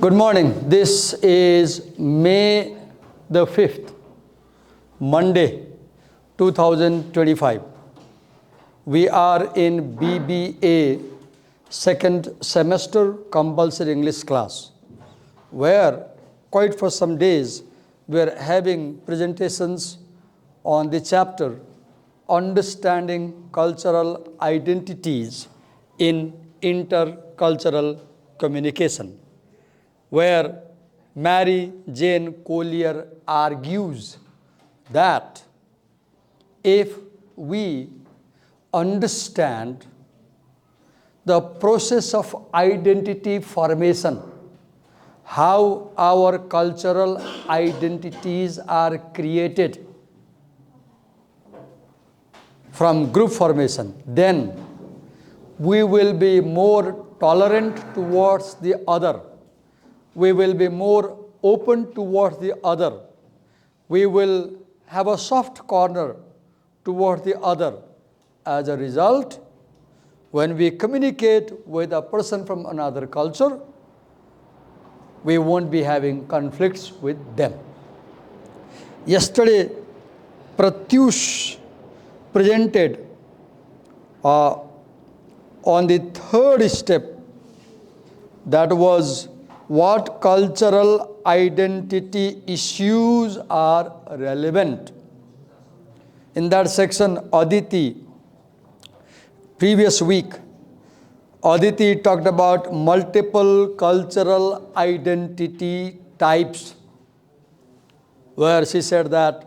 Good morning. This is May the 5th, Monday, 2025. We are in BBA second semester compulsory English class, where quite for some days we are having presentations on the chapter Understanding Cultural Identities in Intercultural Communication, where Mary Jane Collier argues that if we understand the process of identity formation, how our cultural identities are created from group formation, then we will be more tolerant towards the other. We will be more open towards the other. We will have a soft corner towards the other. As a result, when we communicate with a person from another culture, we won't be having conflicts with them. Yesterday, Pratyush presented on the third step, that was what cultural identity issues are relevant. In that section, previous week, Aditi talked about multiple cultural identity types, where she said that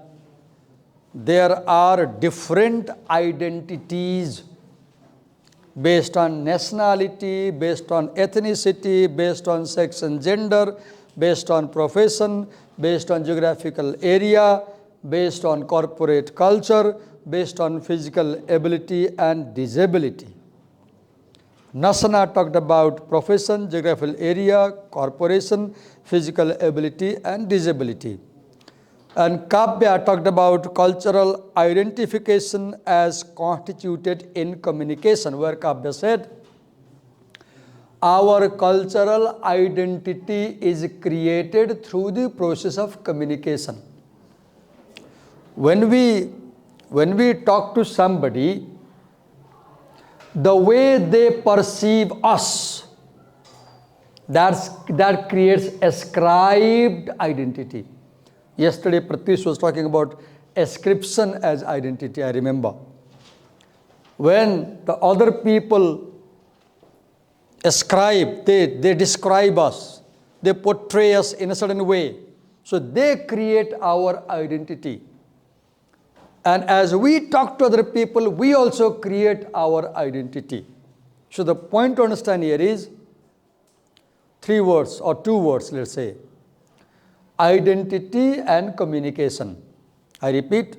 there are different identities based on nationality, based on ethnicity, based on sex and gender, based on profession, based on geographical area, based on corporate culture, based on physical ability and disability. Nasana talked about profession, geographical area, corporation, physical ability and disability. And Kavya talked about cultural identification as constituted in communication, where Kavya said, our cultural identity is created through the process of communication. When we talk to somebody, the way they perceive us, that creates ascribed identity. Yesterday, Pratyush was talking about ascription as identity, I remember. When the other people ascribe, they describe us, they portray us in a certain way. So they create our identity. And as we talk to other people, we also create our identity. So the point to understand here is 3 words or 2 words, let's say. Identity and communication. I repeat,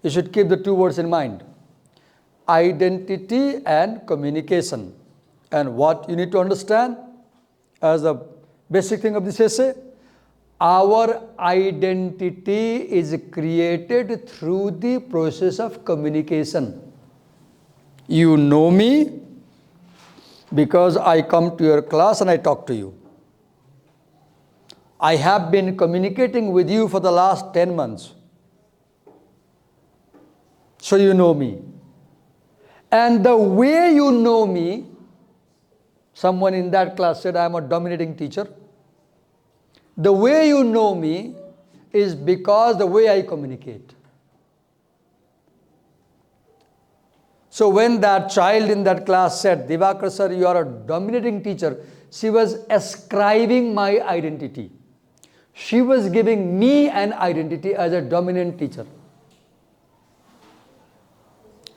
you should keep the 2 words in mind. Identity and communication. And what you need to understand as a basic thing of this essay, our identity is created through the process of communication. You know me because I come to your class and I talk to you. I have been communicating with you for the last 10 months. So you know me. And the way you know me, someone in that class said I am a dominating teacher. The way you know me is because the way I communicate. So when that child in that class said, Divakar sir, you are a dominating teacher, she was ascribing my identity. She was giving me an identity as a dominant teacher.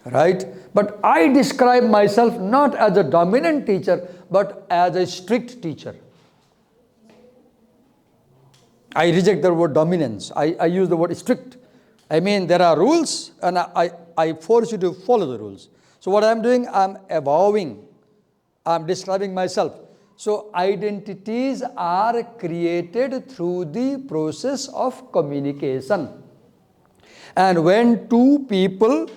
Right? But I describe myself not as a dominant teacher, but as a strict teacher. I reject the word dominance. I use the word strict. I mean, there are rules and I force you to follow the rules. So what I'm doing, I'm avowing, I'm describing myself. So identities are created through the process of communication. And when two people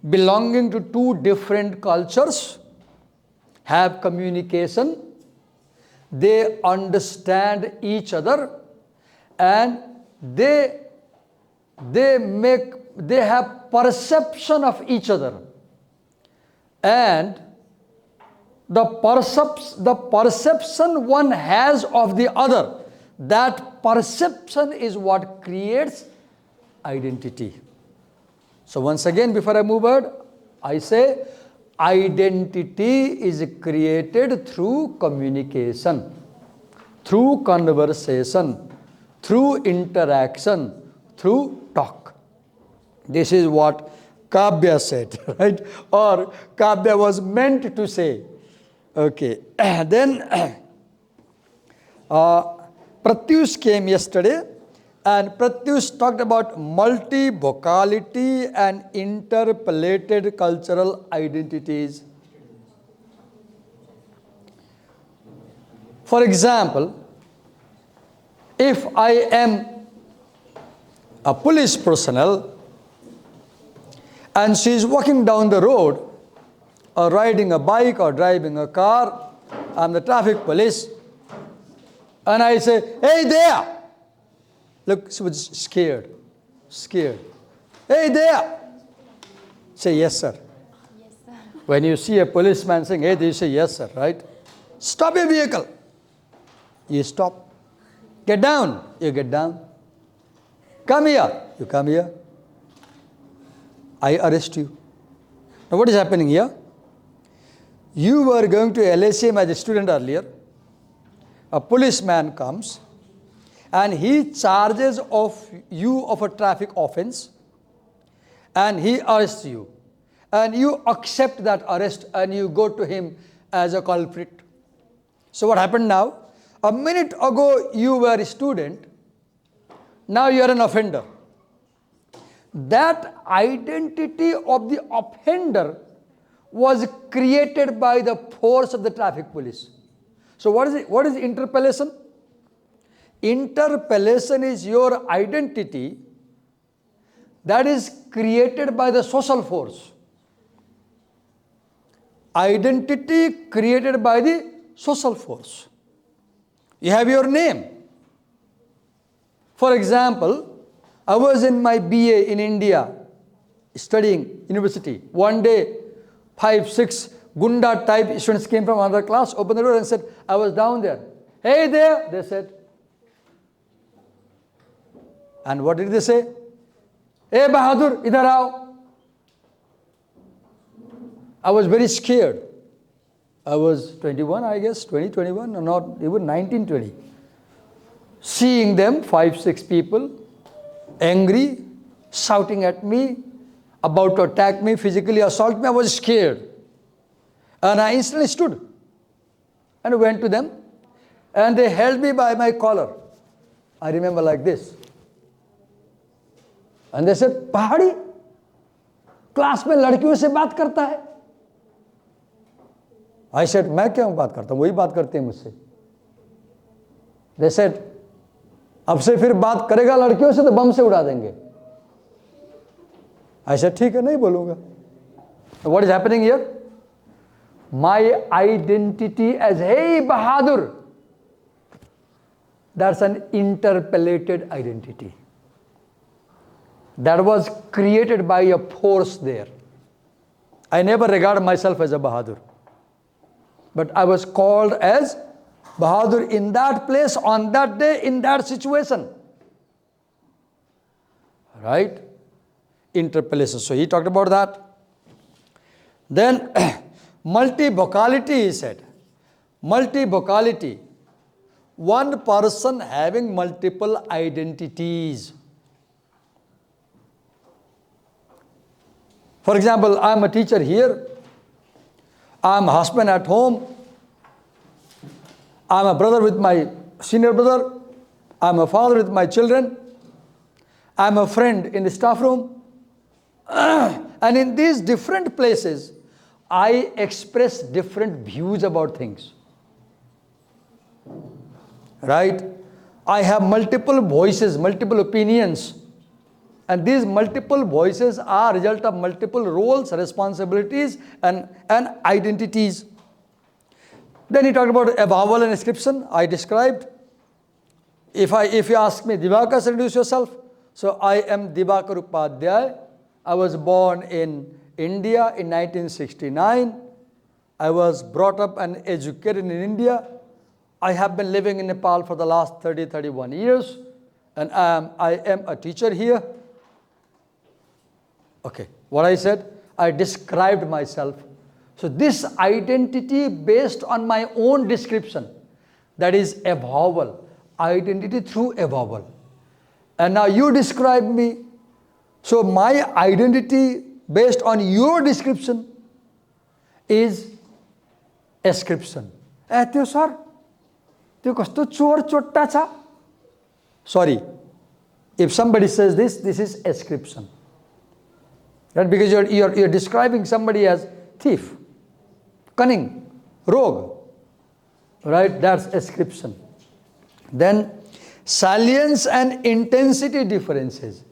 belonging to two different cultures have communication, they understand each other, and they have perception of each other, and the perception one has of the other, that perception is what creates identity. So once again, before I move on, I say identity is created through communication, through conversation, through interaction, through talk. This is what Kavya said, right? Or Kavya was meant to say. Okay. Then Pratyush came yesterday, and Pratyush talked about multi-vocality and interpolated cultural identities. For example, if I am a police personnel and she is walking down the road or riding a bike or driving a car, I'm the traffic police, and I say, "Hey there!" Look, she was scared. "Hey there!" Say, "Yes, sir." Yes, sir. When you see a policeman saying, "Hey," you say, "Yes, sir," right? "Stop your vehicle." You stop. "Get down." You get down. "Come here." You come here. I arrest you. Now what is happening here? You were going to LACM as a student earlier. A policeman comes and he charges you of a traffic offense, and he arrests you, and you accept that arrest and you go to him as a culprit. So what happened now? A minute ago you were a student, now you are an offender. That identity of the offender was created by the force of the traffic police. So what is it? What is interpellation? Interpellation is your identity that is created by the social force. Identity created by the social force. You have your name. For example, I was in my BA in India, studying university. One day, 5, 6 Gunda type students came from another class, opened the door and said, I was down there. "Hey there," they said. And what did they say? "Hey Bahadur, idhar aao." I was very scared. I was 21, I guess, 20, 21, or not even 19, 20. Seeing them, 5, 6 people, angry, shouting at me, about to attack me, physically assault me, I was scared. And I instantly stood and went to them, and they held me by my collar. I remember like this. And they said, "Pahadi, class में लड़कियों से बात करता है?" I said, "मैं क्यों बात करता हूँ, वही बात करते हैं मुझसे." They said, "अब से फिर बात करेगा लड़कियों से तो बम से उड़ा देंगे." I said, "ठीक है, नहीं बोलूँगा." What is happening here? My identity as, "Hey Bahadur," that's an interpellated identity. That was created by a force there. I never regard myself as a Bahadur. But I was called as Bahadur in that place, on that day, in that situation. Right? Interpellation. So he talked about that. Then multi-vocality, he said. Multi-vocality. One person having multiple identities. For example, I am a teacher here. I am a husband at home. I am a brother with my senior brother. I am a father with my children. I am a friend in the staff room. And in these different places, I express different views about things. Right? I have multiple voices, multiple opinions. And these multiple voices are a result of multiple roles, responsibilities, and identities. Then he talked about a vowel and inscription. I described. If you ask me, Divakar, introduce yourself. So I am Divakar Upadhyay. I was born in India in 1969. I was brought up and educated in India. I have been living in Nepal for the last 31 years. And I am a teacher here. Okay, what I said, I described myself. So this identity based on my own description, that is a vowel. Identity through a vowel. And now you describe me. So my identity based on your description is ascription. त्यो sir त्यो कस्तो चोर चोट्टा छ. Sorry, if somebody says this is ascription. Right? Because you're describing somebody as thief, cunning, rogue. Right? That's ascription. Then salience and intensity differences.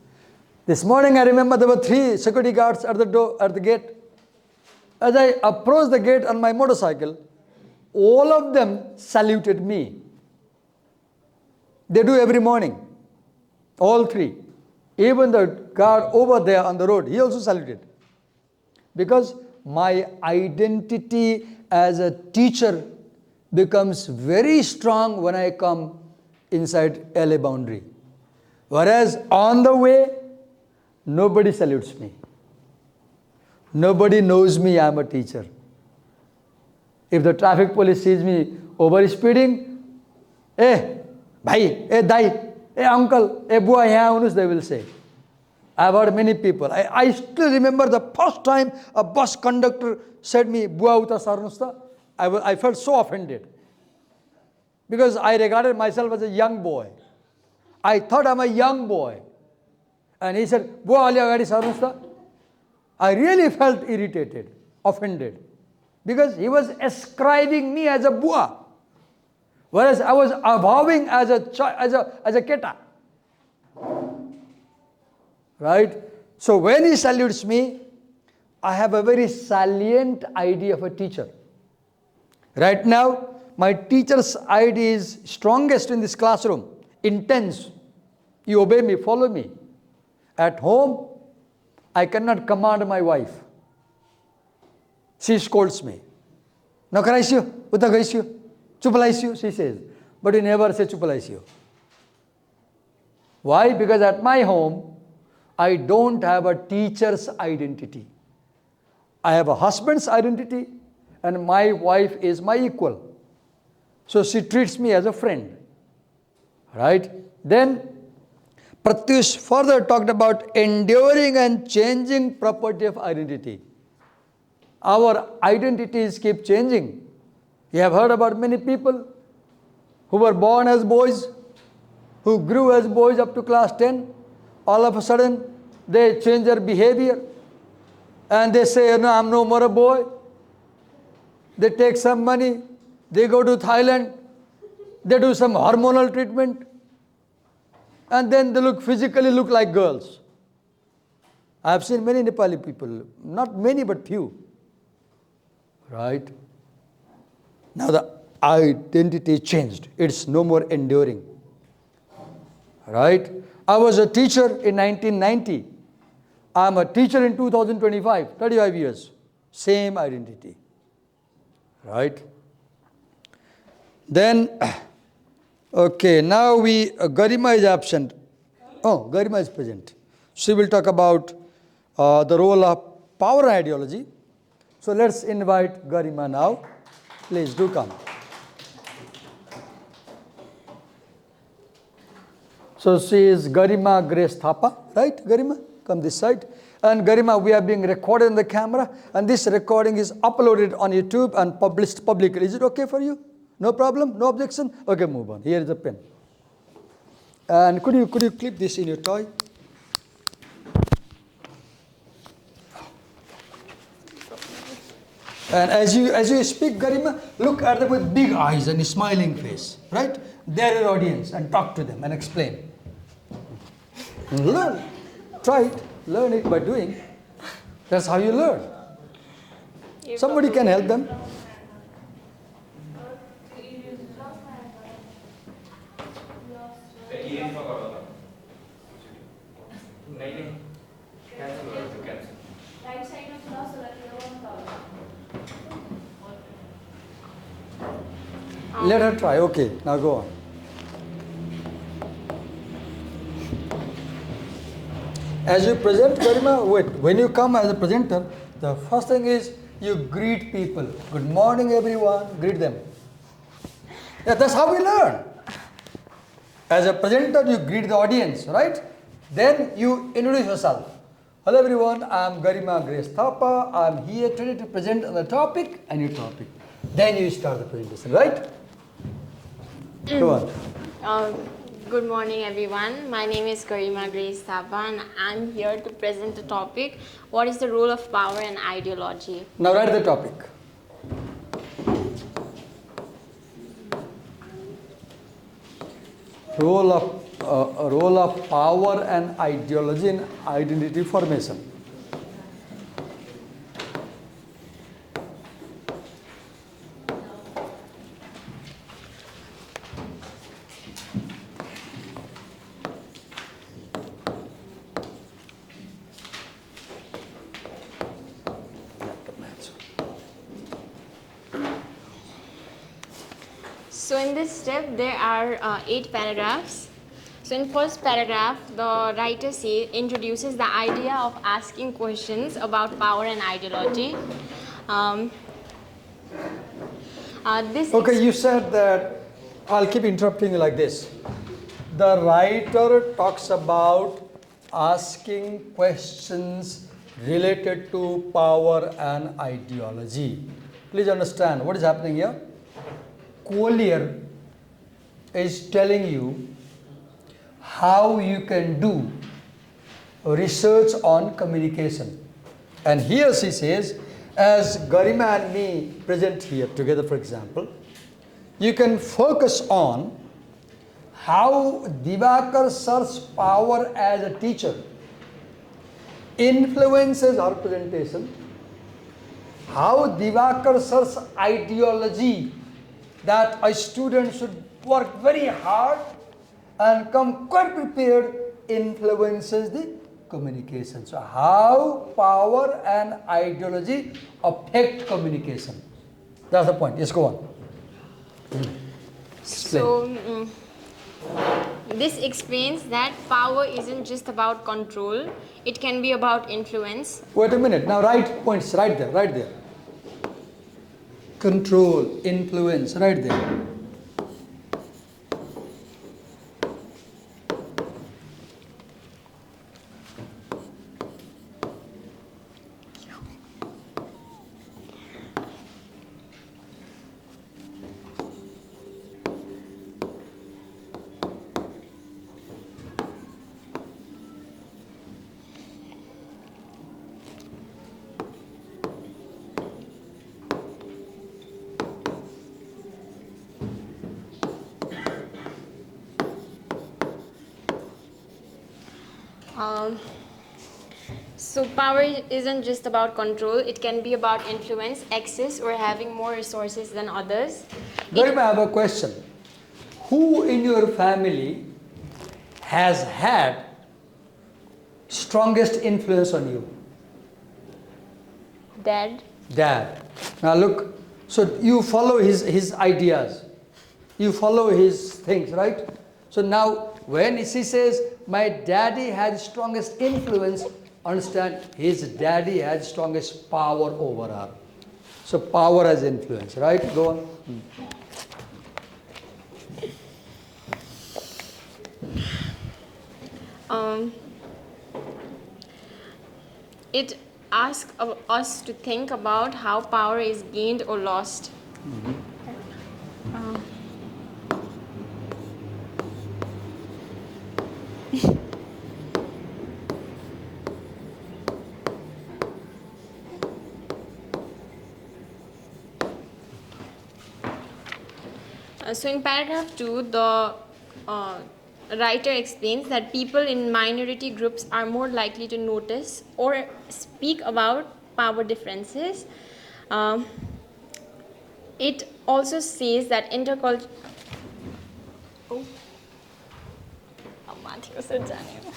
This morning I remember there were 3 security guards at the door, at the gate. As I approached the gate on my motorcycle, all of them saluted me. They do every morning. All 3. Even the guard over there on the road, he also saluted. Because my identity as a teacher becomes very strong when I come inside LA boundary. Whereas on the way, nobody salutes me. Nobody knows me, I am a teacher. If the traffic police sees me over speeding, hey, bhai, hey, dai, hey, uncle, hey, bua, yahan hunus, they will say. I've heard many people. I still remember the first time a bus conductor said me, bua uta sarnus ta. I felt so offended. Because I regarded myself as a young boy. I thought I'm a young boy. And he said, bua ali agadi sarnus ta. I really felt irritated, offended. Because he was ascribing me as a bua. Whereas I was avowing as a keta. Right? So when he salutes me, I have a very salient idea of a teacher. Right now, my teacher's idea is strongest in this classroom. Intense. You obey me, follow me. At home, I cannot command my wife. She scolds me. No karaisiyo, uta gaisiyo, chupalaisiyo, she says. But you never say chupalaisiyo. Why? Because at my home, I don't have a teacher's identity. I have a husband's identity, and my wife is my equal. So she treats me as a friend. Right? Then Pratyush further talked about enduring and changing property of identity. Our identities keep changing. You have heard about many people who were born as boys, who grew as boys up to class 10. All of a sudden, they change their behavior. And they say, no, I'm no more a boy. They take some money. They go to Thailand. They do some hormonal treatment. And then they physically look like girls. I have seen many Nepali people, not many but few. Right? Now the identity changed. It's no more enduring. Right? I was a teacher in 1990. I'm a teacher in 2025, 35 years. Same identity. Right? Then, okay, now Garima is absent. Oh, Garima is present. She will talk about the role of power and ideology. So let's invite Garima now. Please do come. So she is Garima Grace Thapa, right? Garima, come this side. And Garima, we are being recorded on the camera, and this recording is uploaded on YouTube and published publicly. Is it okay for you? No problem? No objection? Okay, move on. Here is a pen. And could you clip this in your toy? And as you speak, Garima, look at them with big eyes and a smiling face, right? They're your audience, and talk to them and explain. Learn. Try it, learn it by doing. That's how you learn. Somebody can help them. Let her try. Okay, now go on. As you present, Garima, wait, when you come as a presenter, the first thing is you greet people. Good morning, everyone. Greet them. Yeah, that's how we learn. As a presenter, you greet the audience, right? Then you introduce yourself. Hello, everyone. I'm Garima Grace Thapa. I'm here today to present on the topic, a new topic. Then you start the presentation, right? Go on. Good morning, everyone. My name is Garima Grace Thapa, and I'm here to present the topic, what is the role of power and ideology? Now write the topic. Role of power and ideology in identity formation. So in this step, there are 8 paragraphs. So in first paragraph, the writer introduces the idea of asking questions about power and ideology. Okay, you said that, I'll keep interrupting you like this. The writer talks about asking questions related to power and ideology. Please understand what is happening here. Collier is telling you how you can do research on communication. And here she says, as Garima and me present here together, for example, you can focus on how Divakar Sir's power as a teacher influences our presentation, how Divakar Sir's ideology that a student should work very hard and come quite prepared influences the communication. So how power and ideology affect communication. That's the point. Yes, go on. So this explains that power isn't just about control, it can be about influence. Wait a minute. Now write points right there, right there. Control, influence, right there. So power isn't just about control, it can be about influence, access, or having more resources than others. Garima, I have a question. Who in your family has had strongest influence on you? Dad. Dad. Now look, so you follow his ideas. You follow his things, right? So now when she says, my daddy has strongest influence, understand his daddy has strongest power over her. So power has influence, right? Go on. It asks us to think about how power is gained or lost. So in paragraph 2, the writer explains that people in minority groups are more likely to notice or speak about power differences. Um, it also says that intercultural. Oh. अब माथि कसरी जाने हो?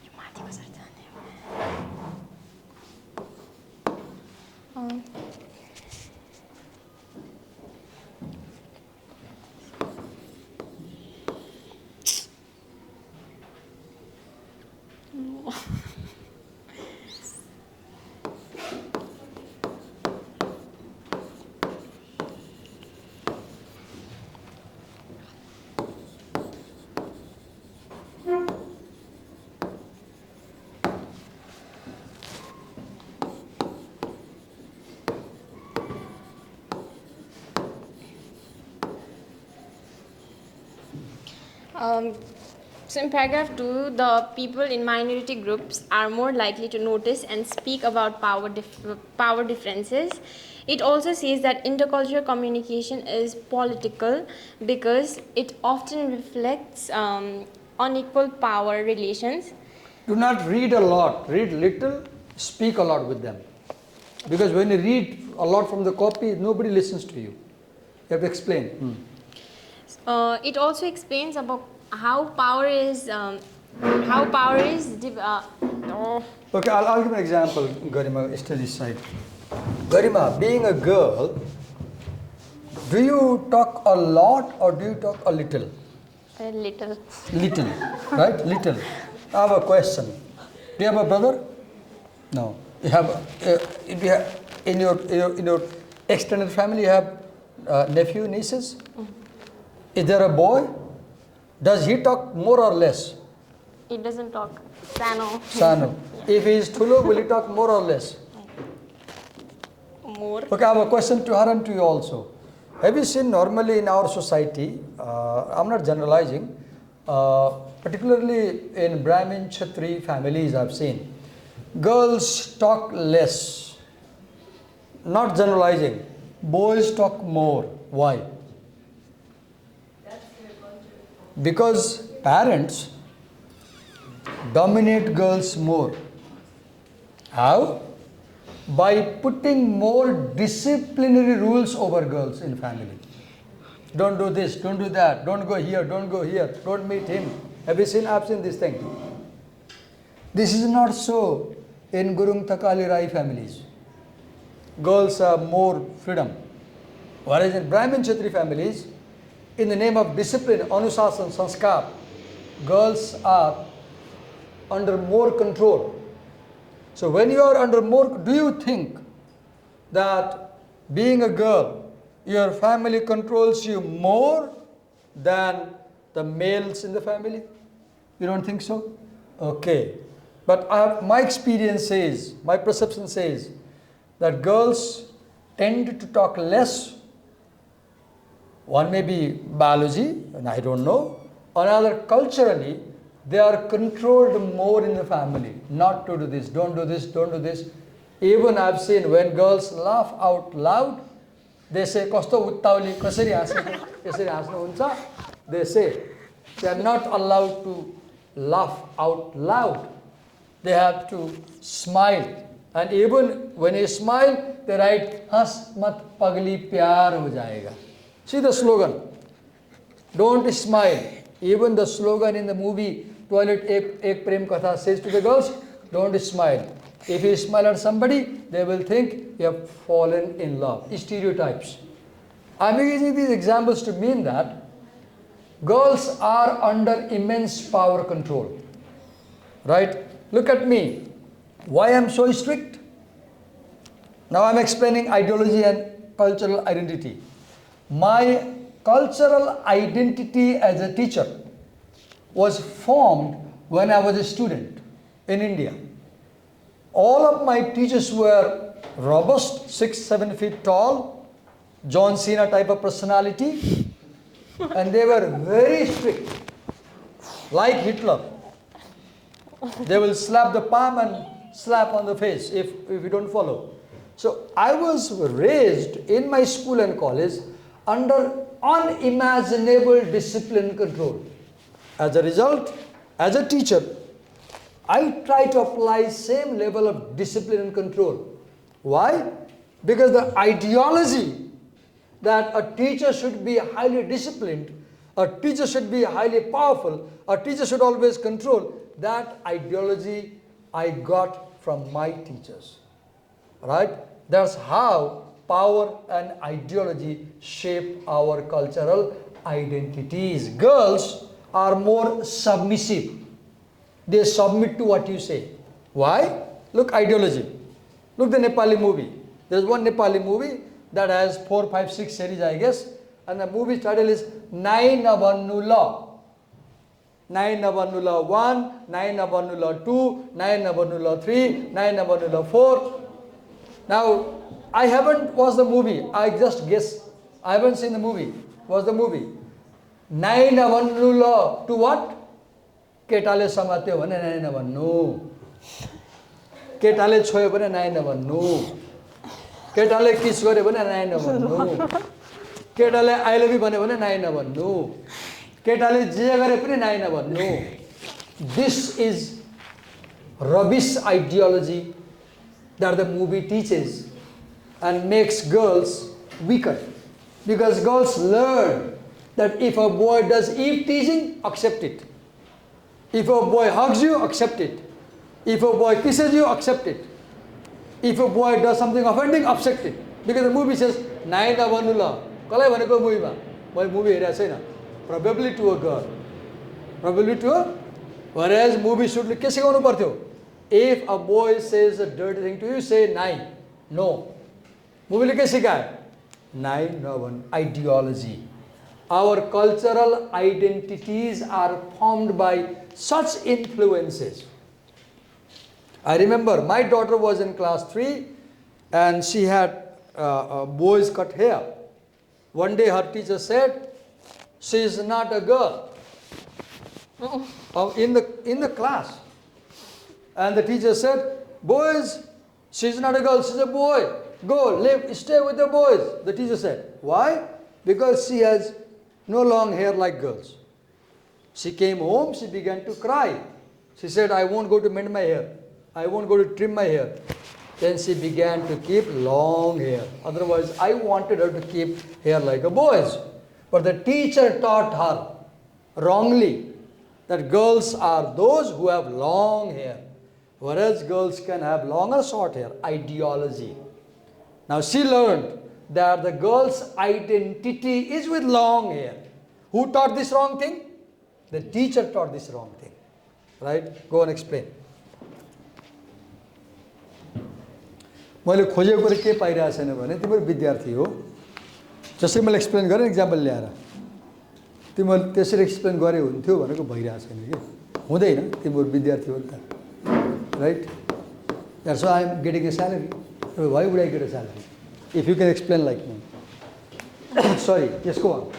यो माथि कसरी जाने हो? So in paragraph 2, the people in minority groups are more likely to notice and speak about power differences. It also says that intercultural communication is political because it often reflects unequal power relations. Do not read a lot, read little, speak a lot with them. Because when you read a lot from the copy, nobody listens to you. You have to explain. It also explains about how power is oh. Okay, I'll give an example, Garima, study side. Garima, being a girl, do you talk a lot or do you talk a little? A little. Little, right? Little. I have a question. Do you have a brother? No. You have, if you have in your extended family, you have nephew, nieces? Is there a boy? Does he talk more or less? He doesn't talk. Sano. Sano. Yeah. If he is Tulu, will he talk more or less? More. Okay, I have a question to her and to you also. Have you seen normally in our society, I'm not generalizing, particularly in Brahmin, Kshatri families I've seen, girls talk less. Not generalizing. Boys talk more. Why? Because parents dominate girls more. How? By putting more disciplinary rules over girls in family. Don't do this, don't do that, don't go here, don't meet him. Have you seen? I've seen this thing. This is not so in Gurung Takali Rai families. Girls have more freedom. Whereas in Brahmin Kshatri families, in the name of discipline, anusasan, sanskar, girls are under more control. So when you are under more, do you think that being a girl, your family controls you more than the males in the family? You don't think so? Okay. But my experience says, my perception says, that girls tend to talk less. One may be biology, and I don't know. Another, culturally, they are controlled more in the family. Not to do this, don't do this, don't do this. Even I've seen when girls laugh out loud, they say, Kosto uttauli, kasari hasnu. They say, they are not allowed to laugh out loud. They have to smile. And even when you smile, they write, Has mat pagli pyar ho jayega. See the slogan. Don't smile. Even the slogan in the movie, Toilet Ek Prem Katha, says to the girls, don't smile. If you smile at somebody, they will think you have fallen in love. Stereotypes. I'm using these examples to mean that girls are under immense power control. Right? Look at me. Why I'm so strict? Now I'm explaining ideology and cultural identity. My cultural identity as a teacher was formed when I was a student in India. All of my teachers were robust, 6-7 feet tall, John Cena type of personality, and they were very strict, like Hitler. They will slap the palm and slap on the face if you don't follow. So I was raised in my school and college under unimaginable discipline control. As a result, as a teacher, I try to apply same level of discipline and control. Why? Because the ideology that a teacher should be highly disciplined, a teacher should be highly powerful, a teacher should always control, that ideology I got from my teachers. Right? That's how power and ideology shape our cultural identities. Girls are more submissive. They submit to what you say. Why? Look, ideology. Look the Nepali movie. There's one Nepali movie that has 4, 5, 6 series, I guess. And the movie title is Nai Nabannu Law. Nai Nabannu Law 1, Nai Nabannu Law 2, Nai Nabannu Law 3, Nai Nabannu Law 4. Now, I haven't watched the movie. I just guess. I haven't seen the movie. What's the movie? Nai Nabannu Law to what? केटाले समात्यो भने नाइ नभन्नु, केटाले छोयो भने नाइ नभन्नु, केटाले किस गर्यो भने नाइ नभन्नु, केटाले आई लभ यु भन्यो भने नाइ नभन्नु, केटाले जे गरे पनि नाइ नभन्नु. This is rubbish ideology that the movie teaches and makes girls weaker, because girls learn that if a boy does eve teasing, accept it. If a boy hugs you, accept it. If a boy kisses you, accept it. If a boy does something offending, accept it. Because the movie says, Nai Nabannu Law. Kalai bhaneko movie ma. मैले movie हेरेको छैन. Probably to a girl. Probably to a. Whereas movie should के सिकाउनु पर्थ्यो? If a boy says a dirty thing to you, say nai. No. Movie ले के सिकायो? Nai नभन्. Ideology. Our cultural identities are formed by such influences. I remember my daughter was in class 3 and she had boys cut hair. One day her teacher said, she is not a girl. In the class. And the teacher said, boys, she is not a girl, she is a boy. Go, live, stay with the boys. The teacher said, why? Because she has no long hair like girls. She came home, she began to cry. She said, I won't go to mend my hair. I won't go to trim my hair. Then she began to keep long hair. Otherwise, I wanted her to keep hair like a boy's. But the teacher taught her wrongly that girls are those who have long hair, whereas girls can have long or short hair. Ideology. Now she learned that the girl's identity is with long hair. Who taught this wrong thing? The teacher taught this wrong thing. Right? Go and explain. मैले खोजेको कुरा के पाइरहेको छैन भने तिम्रो विद्यार्थी हो, जसरी मैले एक्सप्लेन गरेँ एक्जाम्पल ल्याएर तिम्रो त्यसरी एक्सप्लेन गरे हुन्थ्यो भनेको भइरहेको छैन के, हुँदैन, तिम्रो विद्यार्थी हो नि त, right? That's why I am getting a salary. Why would I get a salary? If you can explain like me. Sorry, yes, go on.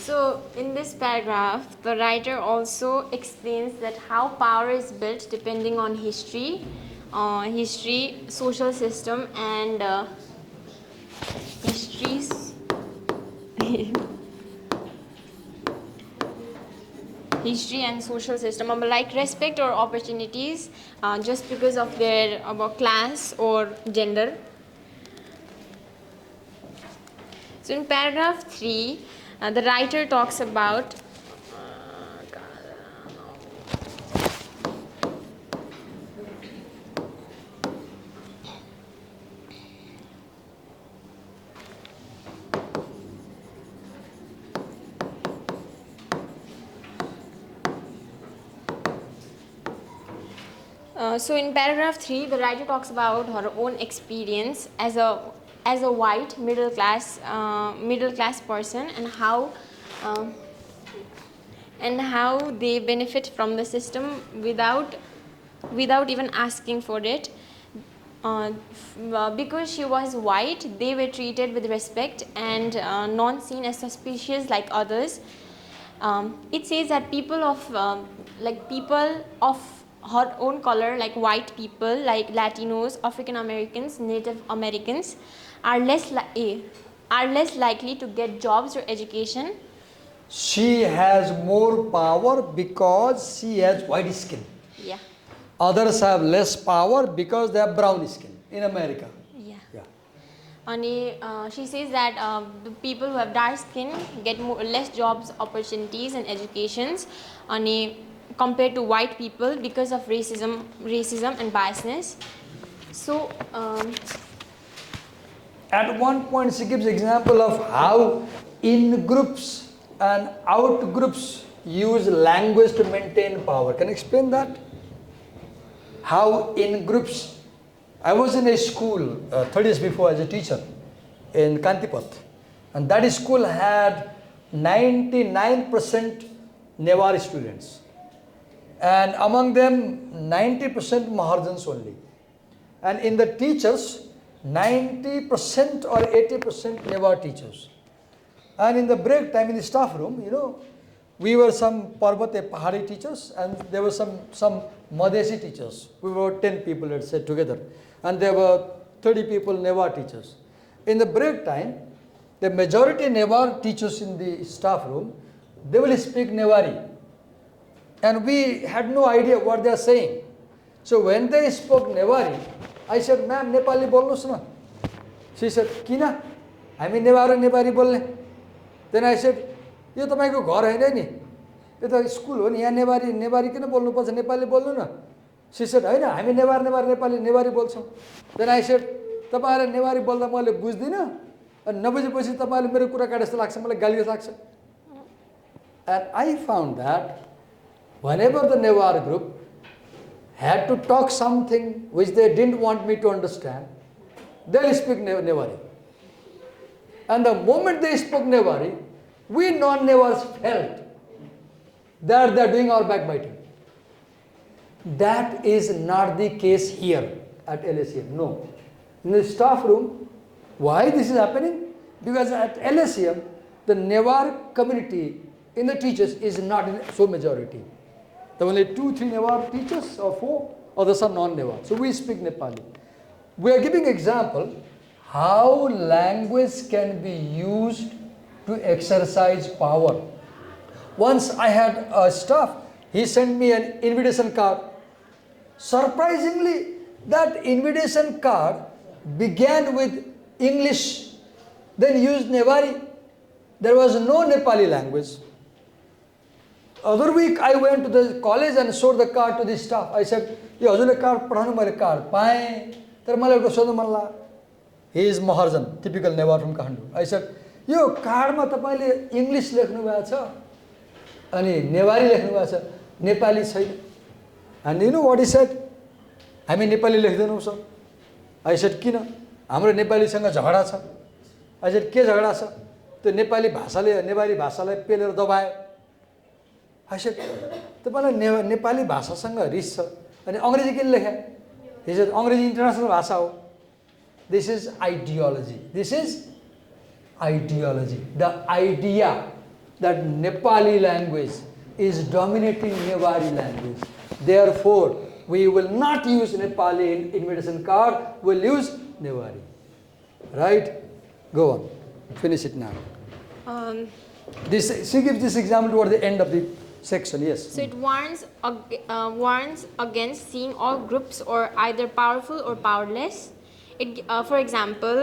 So in this paragraph, the writer also explains that how power is built depending on history, social system, and history and social system, like respect or opportunities, just because of their class or gender. So in paragraph 3, the writer talks about so in paragraph 3, the writer talks about her own experience as a white middle class person, and and how they benefit from the system without even asking for it. Because she was white, they were treated with respect and not seen as suspicious like others. It says that people of her own color, like white people, like Latinos, African Americans, Native Americans, are less likely to get jobs or education. She has more power because she has white skin. Yeah. Others have less power because they have brown skin in America. Yeah. Yeah. She says that the people who have dark skin get less jobs opportunities and educations compared to white people because of racism and biasness. So At one point, she gives example of how in groups and out groups use language to maintain power. Can you explain that? How in groups, I was in a school 30 years before as a teacher in Kantipat, and that school had 99% Newari students, and among them 90% Mahajans only, and in the teachers 90% or 80% Newar teachers. And in the break time in the staff room, we were some Parvate Pahari teachers and there were some Madhesi teachers. We were 10 people, let's say, together. And there were 30 people Newar teachers. In the break time, the majority Newar teachers in the staff room, they will speak Newari. And we had no idea what they are saying. So when they spoke Newari, I said, "Ma'am, Nepali bolnus na." She said, "Kina? हामी Newari bolne." Then I said, "यो तपाईको घर हैन नि, यो त school हो नि, यहाँ नेवारी किन बोल्नु पर्छ, नेपाली बोल्नु न." She said, "हैन, हामी नेवारी बोल्छौँ." Then I said, "तपाईहरुले नेवारी बोल्दा मैले बुझ्दिन, अनि नबुझेपछि तपाईहरुले मेरो कुरा काटे जस्तो लाग्छ, मलाई गाली लाग्छ." And I found that whenever the Newar group had to talk something which they didn't want me to understand, they'll speak Newari. And the moment they spoke Newari, we non-Newars felt that they're doing our backbiting. That is not the case here at LSEM. No. In the staff room, why this is happening? Because at LSEM, the Newar community in the teachers is not in so majority. There are only 2-3 Newar teachers or 4, others are non-Newar. So we speak Nepali. We are giving example how language can be used to exercise power. Once I had a staff, he sent me an invitation card. Surprisingly, that invitation card began with English, then used Newari. There was no Nepali language. Other week, I went to the college and showed the card to the staff. I said, "Yo, हजुरले card पठाउनु मैले card पाएँ, तर मलाई एउटा सोध्नु मन लाग्यो." He is Maharjan, typical Newar from Kathmandu. I said, "यो कार्डमा तपाईले English लेख्नु भएको छ अनि Newari लेख्नु भएको छ, नेपाली छैन." And you know what he said? "हामी नेपाली लेख्दैनौँ सर." I said, "किन? हाम्रो नेपालीसँग झगडा छ." I said, "के झगडा छ?" त्यो नेपाली भाषाले नेवारी भाषालाई पेलेर दबायो। I said, "तपाईलाई नेपाली भाषासँग रिस छ अनि अंग्रेजी किन लेख्या?" He said, "अंग्रेजी इन्टरनेसनल भाषा हो." This is ideology. This is ideology. The idea that Nepali language is dominating Newari language. Therefore, we will not use Nepali in invitation card, we'll use Newari. Right? Go on. Finish it now. She gives this example toward the end of the section, yes. So it warns against seeing all groups or either powerful or powerless. For example,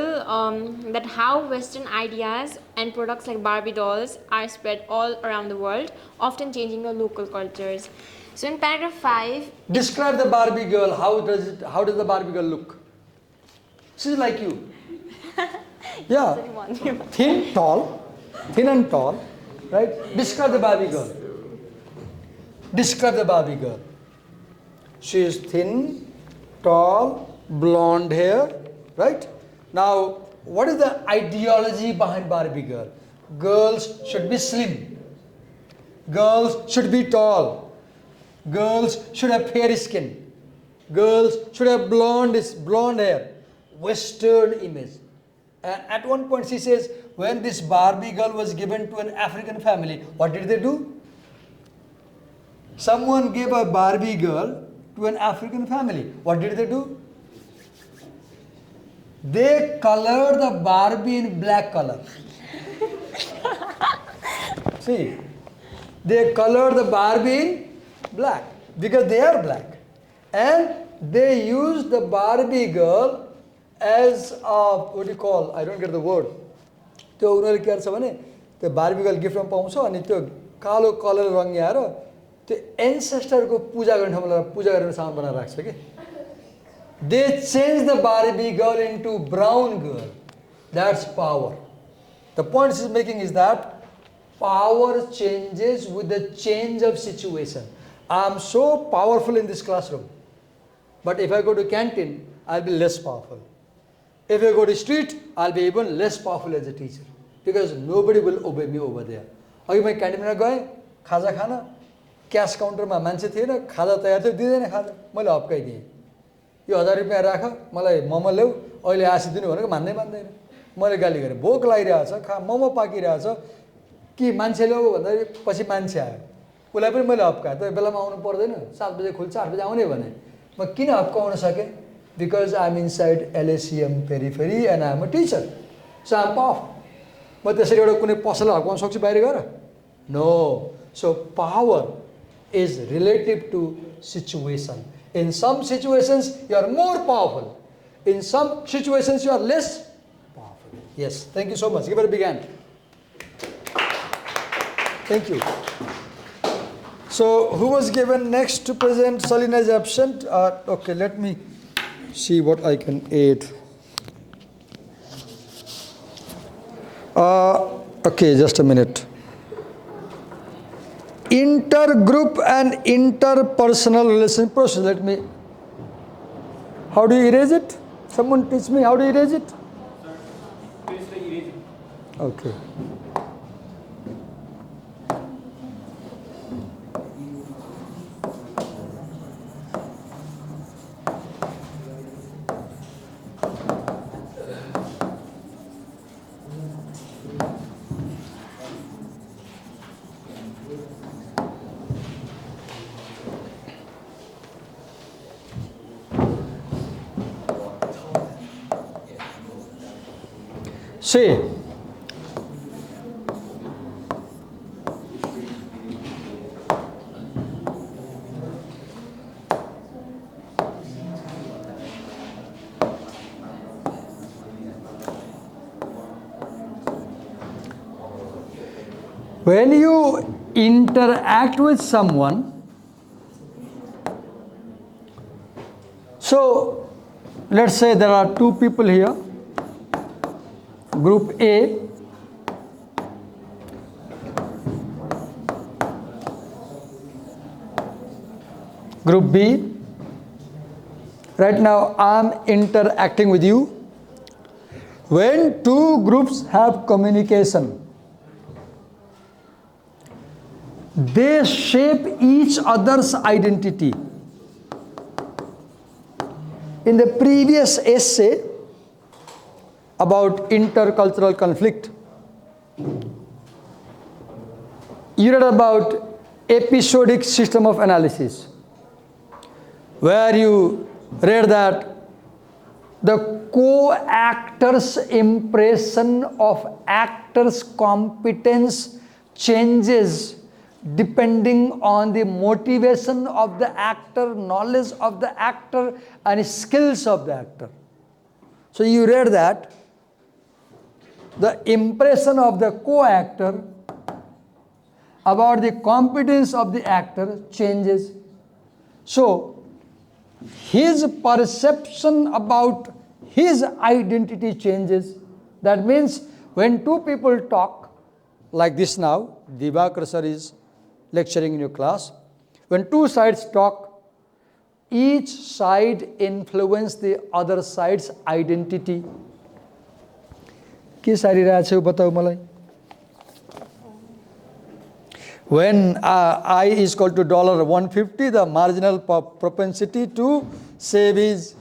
that how Western ideas and products like Barbie dolls are spread all around the world, often changing the local cultures. So in paragraph 5, describe the Barbie girl. How does the Barbie girl look? She's like you. Yeah, thin and tall, right? Describe the Barbie girl. Describe the Barbie girl. She is thin, tall, blonde hair, right? Now, what is the ideology behind Barbie girl? Girls should be slim. Girls should be tall. Girls should have fair skin. Girls should have blonde hair. Western image. And at one point she says, when this Barbie girl was given to an African family, what did they do? Someone gave a Barbie girl to an African family. What did they do? They colored the Barbie in black color. See, they colored the Barbie in black because they are black. And they used the Barbie girl as a, what do you call, I don't get the word. त्यो उनीहरूले के गर्छ भने त्यो Barbie girl गिफ्टमा पाउँछ अनि त्यो कालो कलर रङ्ग्याएर त्यो एन्सेस्टरको पूजा गर्ने ठाउँमा पूजा गर्ने सामान बनाएर राख्छ के. They changed the Barbie girl into brown girl. That's power. The point she's making is that power changes with the change of situation. I'm so powerful in this classroom, but if I go to canteen, I'll be less powerful. If I go to street, I'll be even less powerful as a teacher because nobody will obey me over there. अघि मैं क्यान्टिनमा गएँ खाजा खान, क्यास काउन्टरमा मान्छे थिएन, खाजा तयार थियो, दिँदैन खाजा, मैले हप्काइदिएँ. यो 1000 रुपैयाँ राख, मलाई मोमो ल्याऊ, अहिले आशी दिनु भनेको मान्दै मान्दैन. मैले गाली गरेँ, भोक लागिरहेछ, मोमो पाकिरहेछ कि मान्छे ल्याऊ भन्दाखेरि पछि मान्छे आयो. उसलाई पनि मैले हप्काएँ, त बेलामा आउनु पर्दैन, 7 बजे खुल्छ, 8 बजे आउने भने. म किन हप्काउन सकेँ? Because I'm inside LACM periphery and I'm a teacher. So I'm powerful. म त्यसरी एउटा कुनै पसललाई हप्काउन सक्छु बाहिर गएर? No. So power is relative to situation. In some situations you are more powerful. In some situations you are less powerful. Yes, thank you so much. Give it a big hand. Thank you. So who was given next to present? Salina is absent. Okay, let me see what I can add. Okay, just a minute. Intergroup and interpersonal relation process. Let me. How do you erase it? Someone teach me how to erase it. Okay. See, when you interact with someone, so let's say there are two people here. Group A, Group B. Right now I'm interacting with you. When two groups have communication, they shape each other's identity. In the previous essay about intercultural conflict, you read about episodic system of analysis, where you read that the co-actor's impression of actor's competence changes depending on the motivation of the actor, knowledge of the actor, and skills of the actor. So you read that the impression of the co-actor about the competence of the actor changes. So his perception about his identity changes. That means when two people talk, like this now, Divakar sir is lecturing in your class. When two sides talk, each side influences the other side's identity. के सारिरहेको छौ बताऊ मलाई. When I is equal to $150, the marginal propensity to save is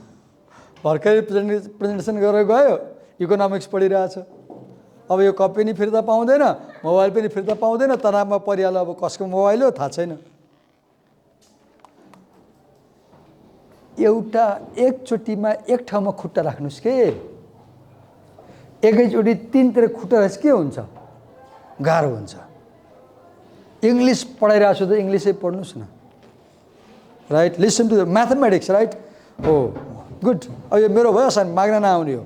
भर्खरै presentation गरेर गयो economics पढिरहेछ अब यो कपी पनि फिर्ता पाउँदैन मोबाइल पनि फिर्ता पाउँदैन तनावमा परिहाल्यो अब कसको मोबाइल हो थाहा छैन एउटा एकचोटीमा एक ठाउँमा खुट्टा राख्नुस् के एकैचोटी तीनतिर खुट्टा राख्छ के हुन्छ गाह्रो हुन्छ इंग्लिश पढाइरहेको छु त इंग्लिशै पढ्नुस् न right listen to the mathematics right हो गुड अब यो मेरो भयो असाइनमेन्ट माग्न नआउने हो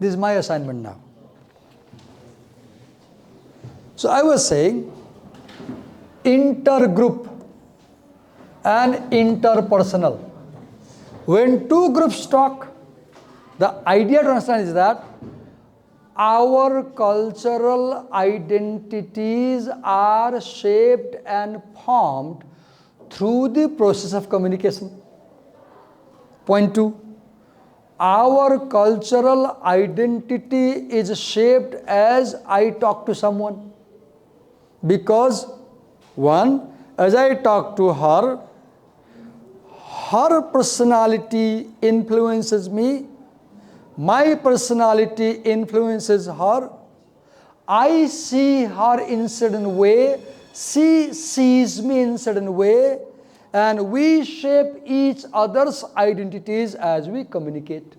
this is my assignment now so I was saying intergroup and interpersonal. When two groups talk, the idea to understand is that our cultural identities are shaped and formed through the process of communication. Point 2. Our cultural identity is shaped as I talk to someone. Because, one, as I talk to her, her personality influences me, my personality influences her, I see her in certain way, she sees me in certain way, and we shape each other's identities as we communicate.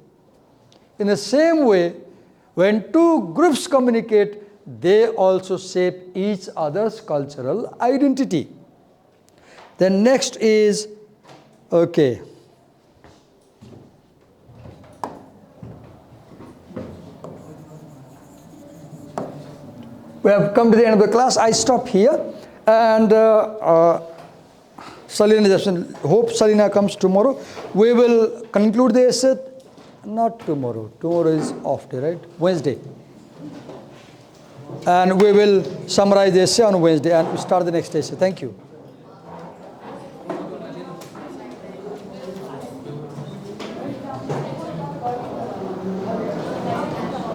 In the same way, when two groups communicate, they also shape each other's cultural identity. Then next is, okay. We have come to the end of the class. I stop here, and Salina just hope Salina comes tomorrow. We will conclude the essay. Not tomorrow. Tomorrow is off day, right? Wednesday. And we will summarize the essay on Wednesday and start the next essay. Thank you.